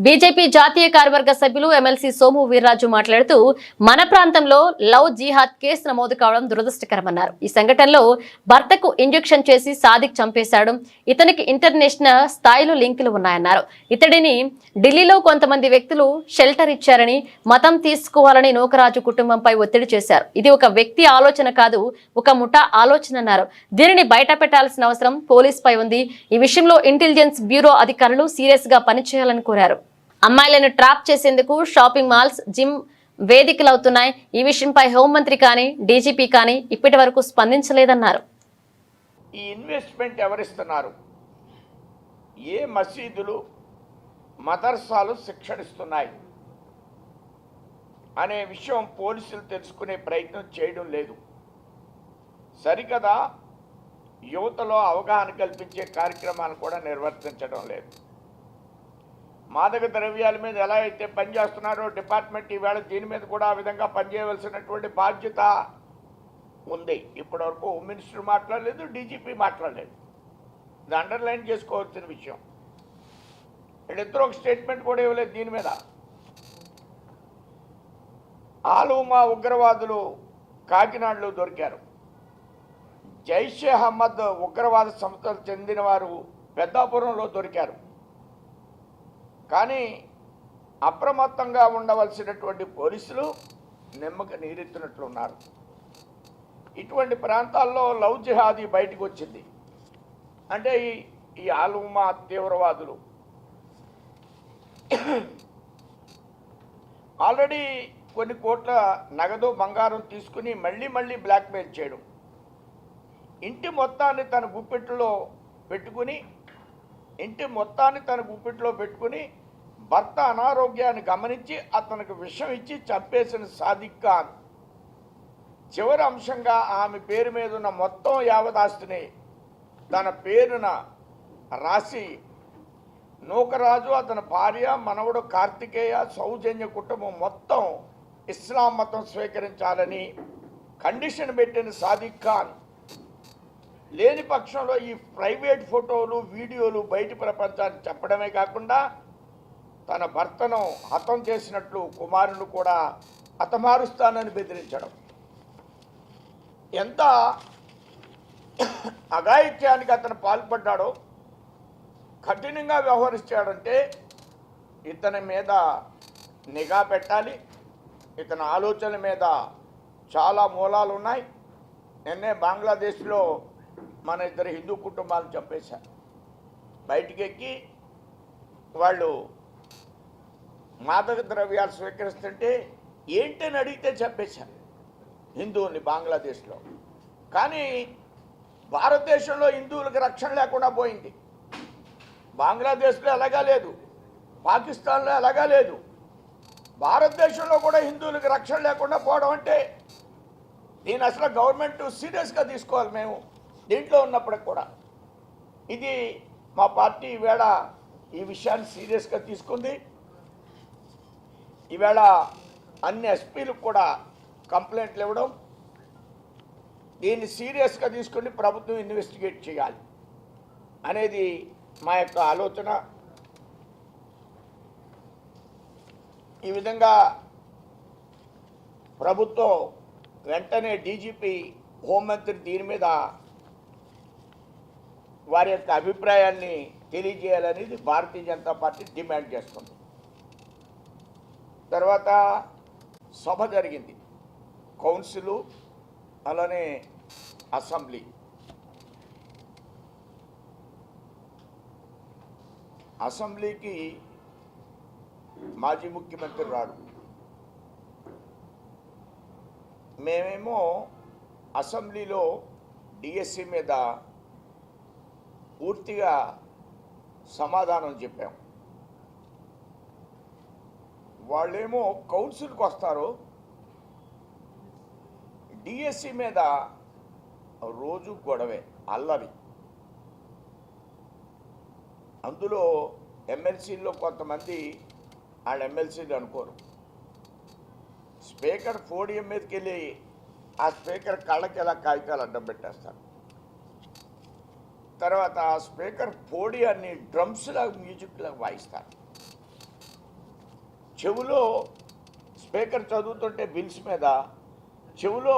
BJP జాతీయ కార్యవర్గ సభ్యులు ఎమ్మెల్సీ సోము వీర్రాజు మాట్లాడుతూ మన ప్రాంతంలో లవ్ జిహాద్ కేసు నమోదు కావడం దురదృష్టకరమన్నారు. ఈ సంఘటనలో భర్తకు ఇంజెక్షన్ చేసి సాదిక్ చంపేశాడు. ఇతనికి ఇంటర్నేషనల్ స్థాయిలో లింకులు ఉన్నాయన్నారు. ఇతడిని ఢిల్లీలో కొంతమంది వ్యక్తులు షెల్టర్ ఇచ్చారని, మతం తీసుకోవాలని నూకరాజు కుటుంబంపై ఒత్తిడి చేశారు. ఇది ఒక వ్యక్తి ఆలోచన కాదు, ఒక ముఠా ఆలోచన అన్నారు. దీనిని బయట పెట్టాల్సిన అవసరం పోలీసుపై ఉంది. ఈ విషయంలో ఇంటెలిజెన్స్ బ్యూరో అధికారులు సీరియస్ గా పనిచేయాలని కోరారు. అమ్మాయిలను ట్రాప్ చేసేందుకు షాపింగ్ మాల్స్, జిమ్ వేదికలవుతున్నాయి. ఈ విషయంపై హోంమంత్రి కానీ డీజీపీ కానీ ఇప్పటి వరకు స్పందించలేదన్నారు. ఈ ఇన్వెస్ట్మెంట్ ఎవరిస్తున్నారు? ఏ మసీదులు, మదర్సాలు శిక్షణిస్తున్నాయి అనే విషయం పోలీసులు తెలుసుకునే ప్రయత్నం చేయడం లేదు. సరికదా యువతలో అవగాహన కల్పించే కార్యక్రమాలు కూడా నిర్వర్తించడం లేదు. మాదక ద్రవ్యాల మీద ఎలా అయితే పనిచేస్తున్నారో డిపార్ట్మెంట్ ఈవేళ దీని మీద కూడా ఆ విధంగా పనిచేయవలసినటువంటి బాధ్యత ఉంది. ఇప్పటివరకు హోమ్ మినిస్టర్ మాట్లాడలేదు, డీజీపీ మాట్లాడలేదు. ఇది అండర్లైన్ చేసుకోవాల్సిన విషయం. వీళ్ళిద్దరూ ఒక స్టేట్మెంట్ కూడా ఇవ్వలేదు దీని మీద. ఆలూమా ఉగ్రవాదులు కాకినాడలో దొరికారు. జైషే అహ్మద్ ఉగ్రవాద సంస్థకు చెందిన వారు పెద్దాపురంలో దొరికారు. కానీ అప్రమత్తంగా ఉండవలసినటువంటి పోలీసులు నిమ్మక నీరెత్తినట్లున్నారు. ఇటువంటి ప్రాంతాల్లో లవ్ జిహాదీ బయటకు వచ్చింది. అంటే ఈ ఆలూమా తీవ్రవాదులు ఆల్రెడీ కొన్ని కోట్ల నగదు బంగారం తీసుకుని మళ్ళీ బ్లాక్మెయిల్ చేయడం, ఇంటి మొత్తాన్ని తన గుప్పెట్లో పెట్టుకుని భర్త అనారోగ్యాన్ని గమనించి అతనికి విషం ఇచ్చి చంపేసిన సాదిక్ ఖాన్ చివరి అంశంగా ఆమె పేరు మీద ఉన్న మొత్తం యావదాస్తిని తన పేరున రాసి నూకరాజు, అతని భార్య, మనవడు కార్తికేయ, సౌజన్య కుటుంబం మొత్తం ఇస్లాం మతం స్వీకరించాలని కండిషన్ పెట్టిన సాదిక్ ఖాన్ లేని పక్షంలో ఈ ప్రైవేట్ ఫోటోలు, వీడియోలు బయటి ప్రపంచానికి చెప్పడమే కాకుండా తన భర్తను హతం చేసినట్లు కుమారుని కూడా హతమారుస్తానని బెదిరించడం. ఎంత అఘాయిత్యానికి అతను పాల్పడ్డాడో, కఠినంగా వ్యవహరించాడంటే ఇతని మీద నిఘా పెట్టాలి. ఇతని ఆలోచన మీద చాలా మూలాలు ఉన్నాయి. నిన్నే బంగ్లాదేశ్లో మన ఇద్దరు హిందూ కుటుంబాలను చంపేశారు. బయటికెక్కి వాళ్ళు మాదక ద్రవ్యాలు స్వీకరిస్తుంటే ఏంటని అడిగితే చంపేశారు హిందువుల్ని బంగ్లాదేశ్లో. కానీ భారతదేశంలో హిందువులకు రక్షణ లేకుండా పోయింది. బంగ్లాదేశ్లో ఎలాగా లేదు, పాకిస్తాన్లో ఎలాగా లేదు. భారతదేశంలో కూడా హిందువులకు రక్షణ లేకుండా పోవడం అంటే దీని అసలు గవర్నమెంట్ సీరియస్గా తీసుకోవాలి. మేము దీంట్లో ఉన్నప్పటికి కూడా ఇది మా పార్టీ ఈవేళ ఈ విషయాన్ని సీరియస్గా తీసుకుంది. ఈవేళ అన్ని ఎస్పీలకు కూడా కంప్లైంట్లు ఇవ్వడం, దీన్ని సీరియస్గా తీసుకుని ప్రభుత్వం ఇన్వెస్టిగేట్ చేయాలి అనేది మా యొక్క ఆలోచన. ఈ విధంగా ప్రభుత్వం వెంటనే డీజీపీ, హోంమంత్రి దీని మీద వారి యొక్క అభిప్రాయాన్ని తెలియజేయాలనేది భారతీయ జనతా పార్టీ డిమాండ్ చేస్తుంది. తర్వాత సభ జరిగింది, కౌన్సిలు, అలానే అసెంబ్లీ. అసెంబ్లీకి మాజీ ముఖ్యమంత్రి రాడు. మేమేమో అసెంబ్లీలో డిఎస్సి మీద పూర్తిగా సమాధానం చెప్పాం. వాళ్ళేమో కౌన్సిల్కి వస్తారు, డిఎస్సి మీద రోజు గొడవే, అల్లరి. అందులో ఎమ్మెల్సీల్లో కొంతమంది వాళ్ళ ఎమ్మెల్సీలు అనుకోరు. స్పీకర్ పోడియం మీదకి వెళ్ళి ఆ స్పీకర్ కళ్ళకి ఎలా కాగితాలు అడ్డం పెట్టేస్తారు. తర్వాత ఆ స్పీకర్ పోడియాన్ని డ్రమ్స్ లాగా మ్యూజిక్ లాగా వాయిస్తారు. చెవులో స్పీకర్ చదువుతుంటే బిల్స్ మీద చెవులో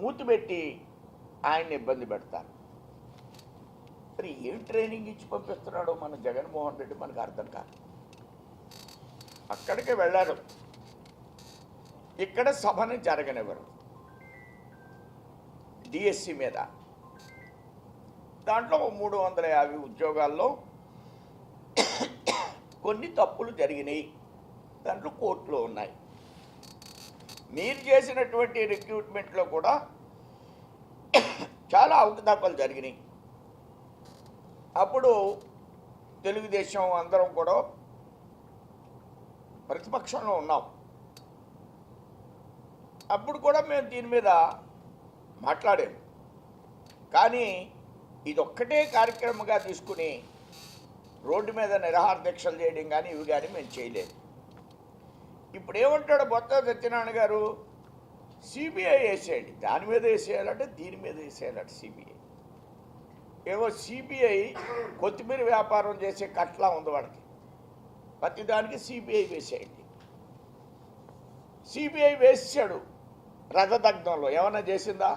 మూతి పెట్టి ఆయన్ని ఇబ్బంది పెడతారు. మరి ఏం ట్రైనింగ్ ఇచ్చి పంపిస్తున్నాడో మన జగన్మోహన్ రెడ్డి మనకు అర్థం కాదు. అక్కడికి వెళ్ళారు, ఇక్కడ సభని జరగనివ్వరు. డిఎస్సి మీద దాంట్లో 350 ఉద్యోగాల్లో కొన్ని తప్పులు జరిగినాయి, దాంట్లో కోర్టులో ఉన్నాయి. మీరు చేసినటువంటి రిక్రూట్మెంట్లో కూడా చాలా అవకతవకలు జరిగినాయి. అప్పుడు తెలుగుదేశం అందరం కూడా ప్రతిపక్షంలో ఉన్నాం. అప్పుడు కూడా మేము దీని మీద మాట్లాడాము. కానీ ఇదొక్కటే కార్యక్రమంగా తీసుకుని రోడ్డు మీద నిరాహార దీక్షలు చేయడం కానీ ఇవి కానీ మేము చేయలేదు. ఇప్పుడు ఏమంటాడు బొత్స సత్యనారాయణ గారు, సిబిఐ వేసేయండి, దాని మీద వేసేయాలంటే దీని మీద వేసేయాలంటే సిబిఐ. ఏవో సిబిఐ కొత్తిమీర వ్యాపారం చేసే కట్లా ఉంది వాడికి, ప్రతిదానికి సిబిఐ వేసేయండి. సిబిఐ వేసాడు రథదగ్ధంలో, ఏమన్నా చేసిందా?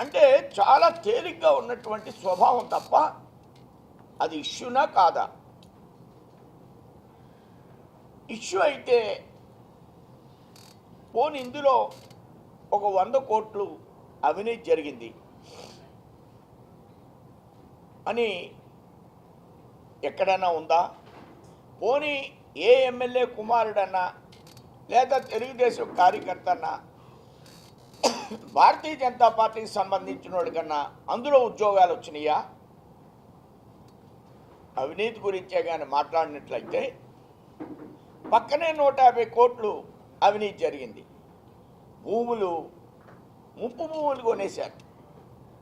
అంటే చాలా తేలిగ్గా ఉన్నటువంటి స్వభావం తప్ప అది ఇష్యూనా కాదా? ఇష్యూ అయితే పోనీ ఇందులో ఒక 100 కోట్లు అవినీతి జరిగింది అని ఎక్కడైనా ఉందా? పోనీ ఏ ఎమ్మెల్యే కుమారుడన్నా లేదా తెలుగుదేశం కార్యకర్త అన్నా భారతీయ జనతా పార్టీకి సంబంధించిన వాడికన్నా అందులో ఉద్యోగాలు వచ్చినాయా? అవినీతి గురించే కానీ మాట్లాడినట్లయితే పక్కనే 150 కోట్లు అవినీతి జరిగింది. భూములు ముప్పు భూములు కొనేశారు,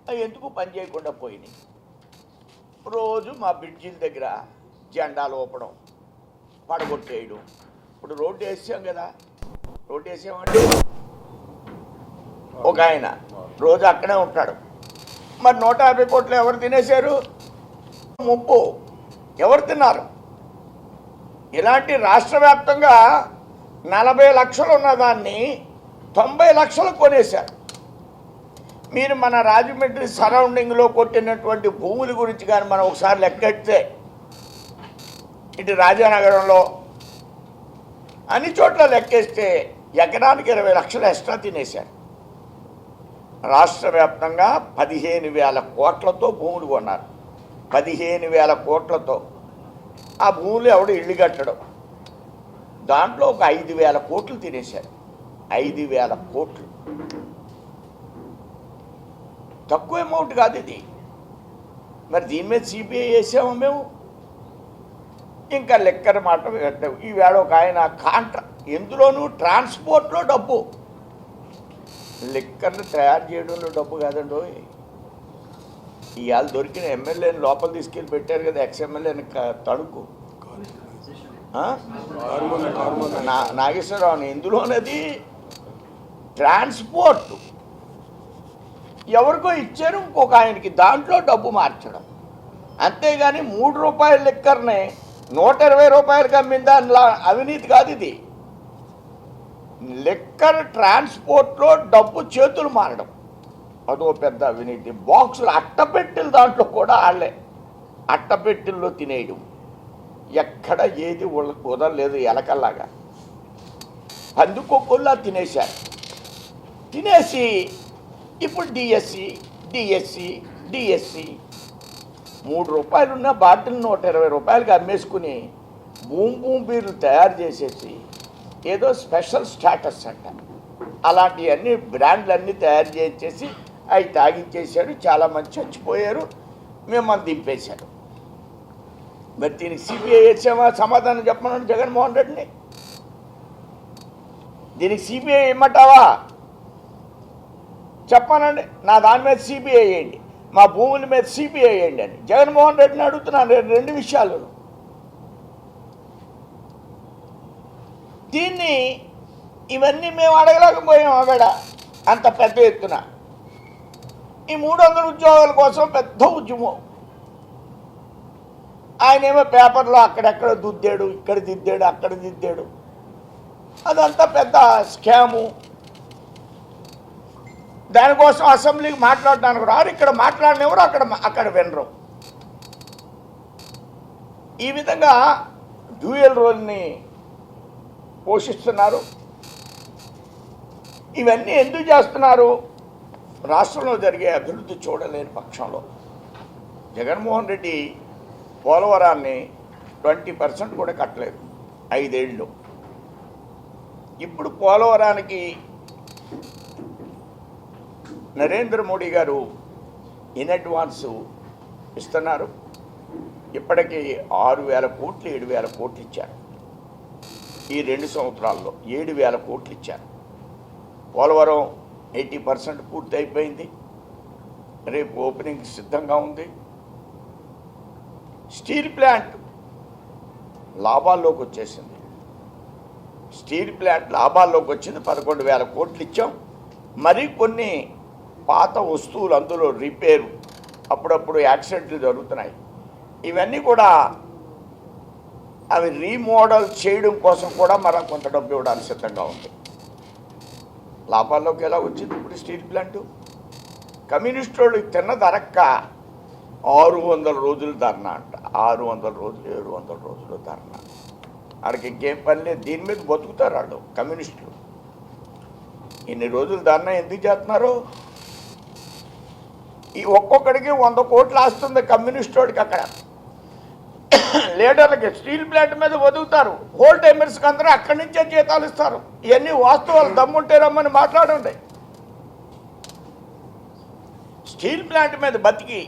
అవి ఎందుకు పని చేయకుండా పోయినాయి. రోజు మా బ్రిడ్జిల దగ్గర జెండాలు ఊపడం, పడగొట్టేయడం. ఇప్పుడు రోడ్డు వేసాం కదా, రోడ్డు వేసామంటే ఒక ఆయన రోజు అక్కడే ఉంటాడు. మరి 150 కోట్లు ఎవరు తినేశారు? ముప్పు ఎవరు తిన్నారు? ఇలాంటి రాష్ట్ర వ్యాప్తంగా 40 లక్షలు ఉన్నదాన్ని 90 లక్షలు కొనేశారు. మీరు మన రాజమండ్రి సరౌండింగ్లో కొట్టినటువంటి భూముల గురించి కానీ మనం ఒకసారి లెక్కెడితే, ఇటు రాజానగరంలో అన్ని చోట్ల లెక్కేస్తే ఎకరానికి 20 లక్షలు ఎక్స్ట్రా తినేశారు. రాష్ట్ర వ్యాప్తంగా 15,000 కోట్లతో భూములు కొన్నారు. 15,000 కోట్లతో ఆ భూములు ఎవడు ఇల్లు కట్టడం, దాంట్లో ఒక 5,000 కోట్లు తినేశారు. 5,000 కోట్లు తక్కువ అమౌంట్ కాదు ఇది. మరి దీని మీద సిబిఐ వేసాము మేము. ఇంకా లెక్కర మాట ఈవేళ ఒక ఆయన ఎందులోనూ ట్రాన్స్పోర్ట్లో డబ్బు, లెక్కర్లు తయారు చేయడంలో డబ్బు కాదండి. ఇవాళ దొరికిన ఎమ్మెల్యేని లోపల తీసుకెళ్ళి పెట్టారు కదా, ఎక్స్ఎమ్మెల్యేని తణుకు నాగేశ్వరరావుని. ఎందులోనది ట్రాన్స్పోర్ట్ ఎవరికో ఇచ్చారు ఇంకొక ఆయనకి, దాంట్లో డబ్బు మార్చడం. అంతేగాని 3 రూపాయల లెక్కర్నే 120 రూపాయలకి అమ్మిందా అవినీతి కాదు ఇది. లెక్కర్ ట్రాన్స్పోర్ట్లో డబ్బు చేతులు మారడం అదో పెద్ద అవినీతి. బాక్సులు అట్టపెట్టెలు దాంట్లో కూడా వాళ్ళే అట్టపెట్టెల్లో తినేయడం. ఎక్కడ ఏది కుదరలేదు, ఎలకల్లాగా పందుకొక్కుల్లా తినేశారు. తినేసి ఇప్పుడు డిఎస్సి 3 రూపాయలున్న బాటిల్ 120 రూపాయలకి అమ్మేసుకుని బూమ్ బీర్లు తయారు చేసేసి ఏదో స్పెషల్ స్టాటస్ అంట, అలాంటివన్నీ బ్రాండ్లన్నీ తయారు చేసేసి అవి తాగించేశాడు. చాలామంది చచ్చిపోయారు, మిమ్మల్ని దింపేశారు. మరి దీనికి సిబిఐ వేసామా? సమాధానం చెప్పమన్నాడు జగన్మోహన్ రెడ్డిని. దీనికి సిబిఐ ఇమ్మంటావా? చెప్పానండి, నా దాని మీద సిబిఐ వేయండి, మా భూముల మీద సిబిఐ వేయండి అని జగన్మోహన్ రెడ్డిని అడుగుతున్నాను. 2 విషయాలు. దీన్ని ఇవన్నీ మేము అడగలేకపోయాం. ఆవిడ అంత పెద్ద ఎత్తున ఈ 300 ఉద్యోగాల కోసం పెద్ద ఉద్యమం. ఆయనేమో పేపర్లో అక్కడెక్కడ దిద్దాడు, ఇక్కడ దిద్దాడు, అక్కడ దిద్దాడు. అదంతా పెద్ద స్కాము. దానికోసం అసెంబ్లీకి మాట్లాడడానికి రారు, ఇక్కడ మాట్లాడినెవరు అక్కడ వినరు. ఈ విధంగా డ్యూయల్ రోల్ని పోషిస్తున్నారు. ఇవన్నీ ఎందుకు చేస్తున్నారు? రాష్ట్రంలో జరిగే అభివృద్ధి చూడలేని పక్షంలో జగన్మోహన్ రెడ్డి పోలవరాన్ని 20% కూడా కట్టలేదు 5 ఏళ్ళు. ఇప్పుడు పోలవరానికి నరేంద్ర మోడీ గారు ఇన్ అడ్వాన్స్ ఇస్తున్నారు. ఇప్పటికీ 6,000 కోట్లు 7,000 కోట్లు ఇచ్చారు. ఈ 2 సంవత్సరాల్లో 7,000 కోట్లు ఇచ్చారు. పోలవరం 80% పూర్తి అయిపోయింది. రేపు ఓపెనింగ్ సిద్ధంగా ఉంది. స్టీల్ ప్లాంట్ లాభాల్లోకి వచ్చేసింది. స్టీల్ ప్లాంట్ లాభాల్లోకి వచ్చింది. 11,000 కోట్లు ఇచ్చాం. మరి కొన్ని పాత వస్తువులు అందులో రిపేరు, అప్పుడప్పుడు యాక్సిడెంట్లు జరుగుతున్నాయి. ఇవన్నీ కూడా అవి రీమోడల్ చేయడం కోసం కూడా మనం కొంత డబ్బు ఇవ్వడానికి సిద్ధంగా ఉంది. లాభాల్లోకి ఎలా వచ్చింది ఇప్పుడు స్టీల్ ప్లాంటు? కమ్యూనిస్టులు తిన్న ధరక్క 600 రోజులు ధర్నా అంట. 600 రోజులు 700 రోజులు ధర్నా. వాళ్ళకి ఇంకేం పని లేదు, దీని మీద బతుకుతారు వాళ్ళు కమ్యూనిస్టులు. ఇన్ని రోజులు ధర్నా ఎందుకు చేస్తున్నారు? ఈ ఒక్కొక్కడికి 100 కోట్లు వస్తుంది కమ్యూనిస్టుడికి. అక్కడ లీడర్లకి స్టీల్ ప్లాంట్ మీద బతుకుతారు. హోల్ టైమర్స్కి అందరూ అక్కడి నుంచే జీతాలు ఇస్తారు. ఇవన్నీ వాస్తవాలు. దమ్ముంటే రమ్మని మాట్లాడండి. స్టీల్ ప్లాంట్ మీద బతికి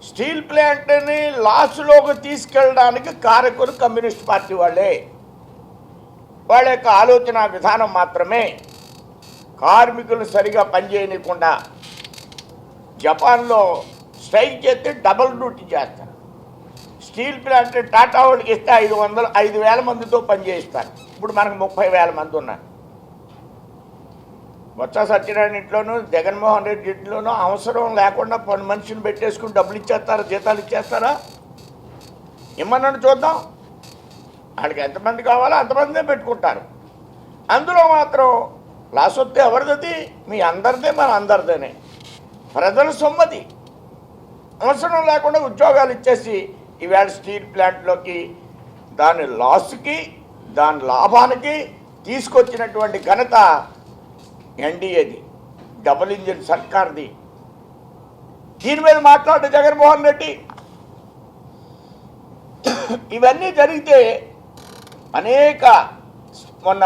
స్టీల్ ప్లాంట్ని లాస్లోకి తీసుకెళ్ళడానికి కారకులు కమ్యూనిస్ట్ పార్టీ వాళ్ళే. వాళ్ళ యొక్క ఆలోచన విధానం మాత్రమే కార్మికులు సరిగా పనిచేయకుండా జపాన్లో స్ట్రైక్ చేస్తే డబుల్ డ్యూటీ చేస్తారు. స్టీల్ ప్లాంట్ టాటా వాళ్ళకి ఇస్తే 5,000 మందితో పనిచేయిస్తారు. ఇప్పుడు మనకు 30,000 మంది ఉన్నారు. బొత్స సత్యనారాయణ ఇంట్లోనూ జగన్మోహన్ రెడ్డి ఇంట్లోనూ అవసరం లేకుండా పని మనిషిని పెట్టేసుకుని డబ్బులు ఇచ్చేస్తారా, జీతాలు ఇచ్చేస్తారా? ఇమ్మన్నాను చూద్దాం. వాళ్ళకి ఎంతమంది కావాలో అంతమందే పెట్టుకుంటారు. అందులో మాత్రం లాస్ వస్తే ఎవరిది? మీ అందరిదే, మన అందరిదేనే. ప్రజల సొమ్మది. అవసరం లేకుండా ఉద్యోగాలు ఇచ్చేసి ఈవేళ స్టీల్ ప్లాంట్లోకి దాని లాస్కి దాని లాభానికి తీసుకొచ్చినటువంటి ఘనత ఎన్డీఏది, డబుల్ ఇంజిన్ సర్కార్ది. దీని మీద మాట్లాడే జగన్మోహన్ రెడ్డి ఇవన్నీ జరిగితే అనేక మొన్న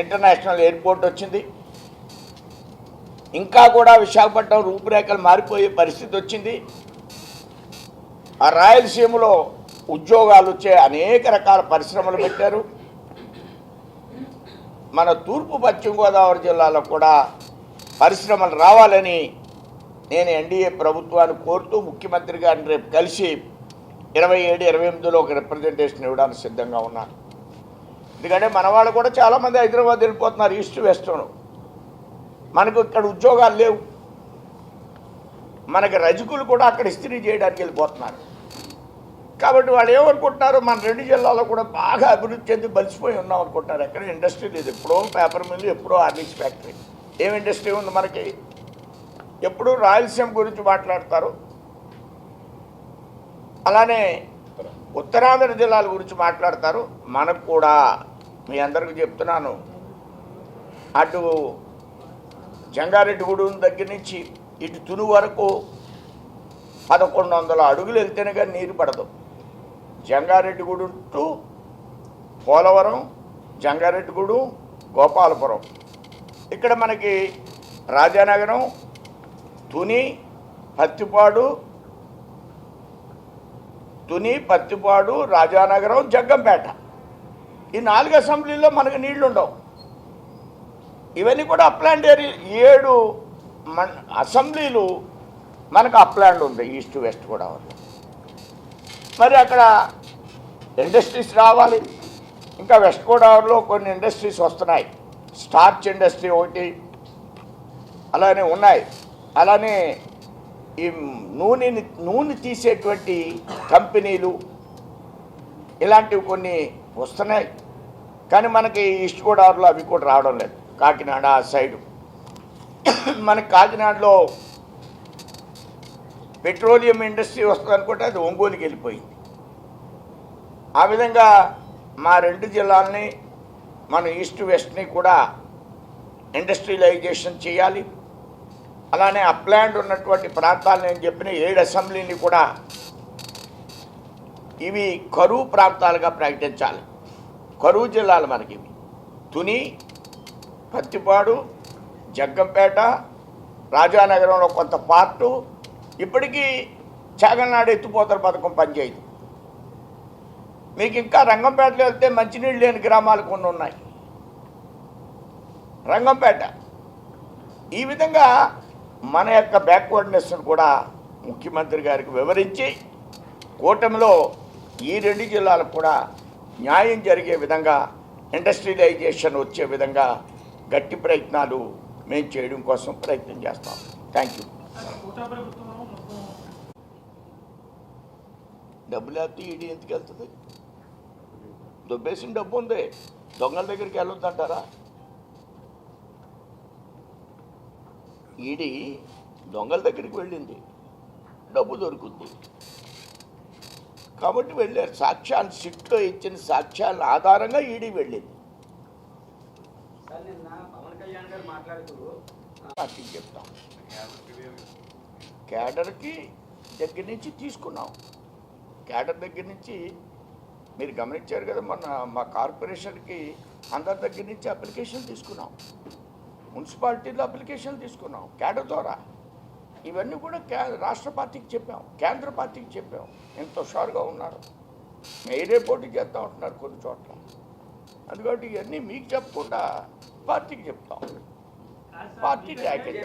ఇంటర్నేషనల్ ఎయిర్పోర్ట్ వచ్చింది. ఇంకా కూడా విశాఖపట్నం రూపురేఖలు మారిపోయే పరిస్థితి వచ్చింది. ఆ రాయలసీమలో ఉద్యోగాలు వచ్చే అనేక రకాల పరిశ్రమలు పెట్టారు. మన తూర్పు పశ్చిమ గోదావరి జిల్లాలో కూడా పరిశ్రమలు రావాలని నేను ఎన్డీఏ ప్రభుత్వాన్ని కోరుతూ ముఖ్యమంత్రి గారిని రేపు కలిసి 27, 28లో ఒక రిప్రజెంటేషన్ ఇవ్వడానికి సిద్ధంగా ఉన్నాను. ఎందుకంటే మన వాళ్ళు కూడా చాలామంది హైదరాబాద్ వెళ్ళిపోతున్నారు, ఈస్ట్ వెస్ట్ను. మనకు ఇక్కడ ఉద్యోగాలు లేవు. మనకి రజకులు కూడా అక్కడ ఇస్త్రీ చేయడానికి వెళ్ళిపోతున్నారు. కాబట్టి వాళ్ళు ఏమనుకుంటున్నారు, మన 2 జిల్లాలో కూడా బాగా అభివృద్ధి చెంది బలిసిపోయి ఉన్నాం అనుకుంటున్నారు. ఎక్కడ ఇండస్ట్రీ లేదు. ఎప్పుడో పేపర్ మిల్లు, ఎప్పుడో హార్లిక్స్ ఫ్యాక్టరీ. ఏం ఇండస్ట్రీ ఉంది మనకి? ఎప్పుడూ రాయలసీమ గురించి మాట్లాడతారు. అలానే ఉత్తరాంధ్ర జిల్లాల గురించి మాట్లాడతారు. మనకు కూడా మీ అందరికీ చెప్తున్నాను, అటు జంగారెడ్డిగూడెం దగ్గర నుంచి ఇటు తుని వరకు 1100 అడుగులు వెళ్తేనే కానీ నీరు పడదు. జంగారెడ్డిగూడెం టు పోలవరం, జంగారెడ్డిగూడెం, గోపాలపురం. ఇక్కడ మనకి రాజానగరం, తుని, పత్తిపాడు, రాజానగరం, జగ్గంపేట. ఈ 4 అసెంబ్లీల్లో మనకు నీళ్లు ఉండవు. ఇవన్నీ కూడా అప్లాండ్ ఏరియా. 7 అసెంబ్లీలు మనకు అప్లాండ్ ఉంది, ఈస్ట్ వెస్ట్ కూడా ఉంది. మరి అక్కడ ఇండస్ట్రీస్ రావాలి. ఇంకా వెస్ట్ గోదావరిలో కొన్ని ఇండస్ట్రీస్ వస్తున్నాయి. స్టార్చ్ ఇండస్ట్రీ ఒకటి అలానే ఉన్నాయి. అలానే ఈ నూనె తీసేటువంటి కంపెనీలు ఇలాంటివి కొన్ని వస్తున్నాయి. కానీ మనకి ఈస్ట్ గోదావరిలో అవి కూడా రావడం లేదు. కాకినాడ ఆ సైడు మనకి కాకినాడలో పెట్రోలియం ఇండస్ట్రీ వస్తుంది అనుకుంటే అది ఒంగోలుకి వెళ్ళిపోయింది. ఆ విధంగా మా 2 జిల్లాలని మన ఈస్ట్ వెస్ట్ని కూడా ఇండస్ట్రియలైజేషన్ చేయాలి. అలానే అప్లాండ్ ఉన్నటువంటి ప్రాంతాలు నేను చెప్పిన 7 అసెంబ్లీని కూడా ఇవి కరువు ప్రాంతాలుగా ప్రకటించాలి. కరువు జిల్లాలు మనకి ఇవి తుని, పత్తిపాడు, జగ్గంపేట, రాజానగరంలో కొంత పార్టు. ఇప్పటికీ చాగల్నాడు ఎత్తిపోతల పథకం పనిచేయదు. మీకు ఇంకా రంగంపేటలో వెళ్తే మంచినీళ్ళు లేని గ్రామాలు కొన్ని ఉన్నాయి. రంగంపేట ఈ విధంగా మన యొక్క బ్యాక్వర్డ్నెస్ను కూడా ముఖ్యమంత్రి గారికి వివరించి కూటమిలో ఈ 2 జిల్లాలకు కూడా న్యాయం జరిగే విధంగా ఇండస్ట్రియలైజేషన్ వచ్చే విధంగా గట్టి ప్రయత్నాలు మేము చేయడం కోసం ప్రయత్నం చేస్తాం. Thank you. డబ్బులు లేకపోతే ఈడీ ఎందుకు వెళ్తుంది? దొబ్బేసిన డబ్బు ఉంది, దొంగల దగ్గరికి వెళ్ళొద్దంటారా? ఈడీ దొంగల దగ్గరికి వెళ్ళింది, డబ్బు దొరుకుతుంది కాబట్టి వెళ్ళారు. సాక్ష్యాలు సిట్లో ఇచ్చిన సాక్ష్యాల ఆధారంగా ఈడీ వెళ్ళింది. పార్టీకి చెప్తాం, క్యాడర్కి దగ్గర నుంచి తీసుకున్నాం. క్యాడర్ దగ్గర నుంచి మీరు గమనించారు కదా, మొన్న మా కార్పొరేషన్కి అందరి దగ్గర నుంచి అప్లికేషన్ తీసుకున్నాం, మున్సిపాలిటీలో అప్లికేషన్ తీసుకున్నాం క్యాడర్ ద్వారా. ఇవన్నీ కూడా రాష్ట్ర పార్టీకి చెప్పాం, కేంద్ర పార్టీకి చెప్పాం. ఎంత హుషారుగా ఉన్నారు, మీరే పోటీ చేస్తూ ఉంటున్నారు కొన్ని చోట్ల. అందుకని ఇవన్నీ మీకు చెప్పకుండా పార్టీకి చెప్తాం. పార్టీ ట్యాకెట్